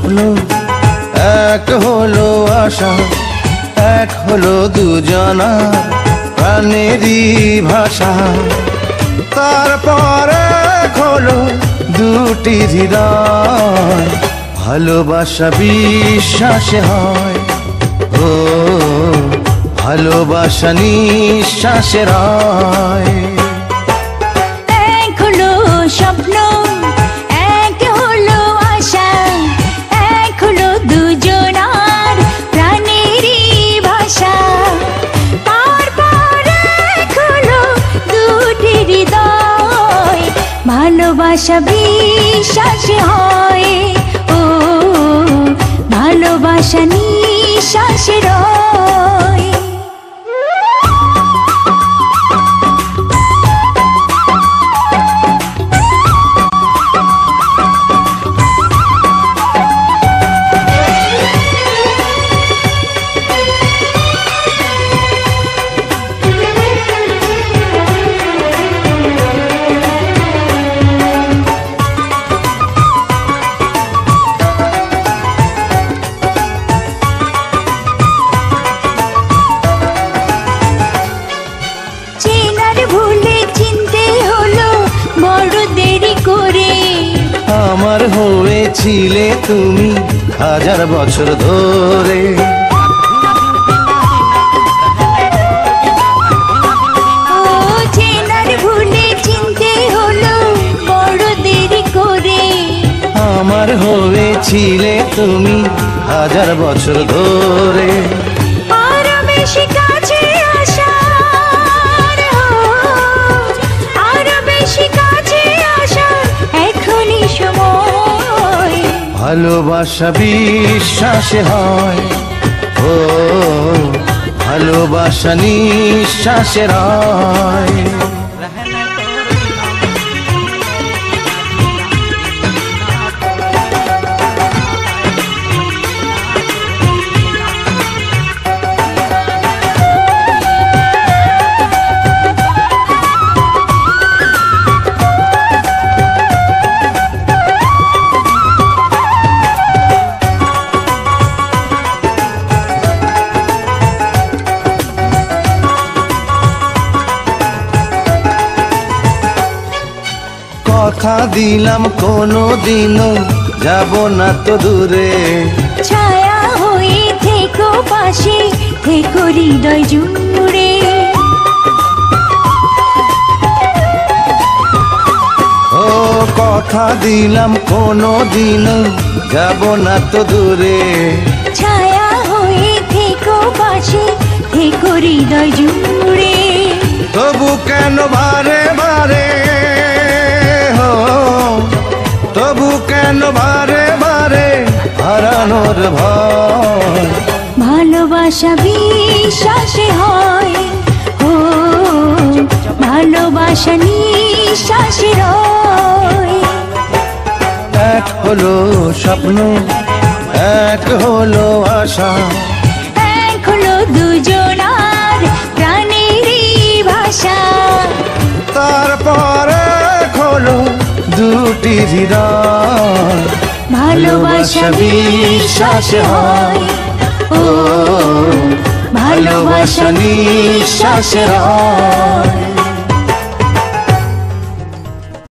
স্বপ্ন, এক হলো আশা, এক হলো দুজনা প্রাণেরই ভাষা। তারপরে হলো দুটি হৃদয়, ভালোবাসা বিশ্বাসে হয়। ও ভালোবাসা নিঃশ্বাসে রয়। এক হলো স্বপ্ন, এক হলো আশা, এক হলো দুজনার প্রাণেরই ভাষা। তারপর এক হলো দুটি হৃদয়, ভালোবাসা বিশ্বাসে হয়। ও ভালোবাসা নিঃশ্বাসে রয়। আমার হয়েছিলে তুমি হাজার বছর ধরে। চেনার ভুলে চিনতে হলো বড় দেরি করে। আমার হয়েছিলে তুমি হাজার বছর ধরে। আরো বেশি কাছে আসার, আরো বেশি কাছে আসার এখনই সময়। ভালোবাসা বিশ্বাসে হয়। ও ভালোবাসা নিঃশ্বাসে রয়। কথা দিলাম কোনো দিনও যাব না তো দূরে। ছায়া হয়ে থেকো পাশে, থেকো হৃদয় জুড়ে। ও কথা দিলাম কোনো দিনও যাব না তো দূরে। ছায়া হয়ে থেকো পাশে, থেকো হৃদয় জুড়ে। তবু কেন বারে বারে, তবু কেন বারে বারে হারানোর ভয়। ভালোবাসা বিশ্বাসে হয়। ও ভালোবাসা নিঃশ্বাসে রয়। এক হলো স্বপ্ন, এক হলো আশা, এক হলো দুজনার প্রাণেরই ভাষা। তারপরে হলো দুটি হৃদয়, ভালোবাসা বিশ্বাসে হয়। ও ভালোবাসা নিঃশ্বাসে রয়।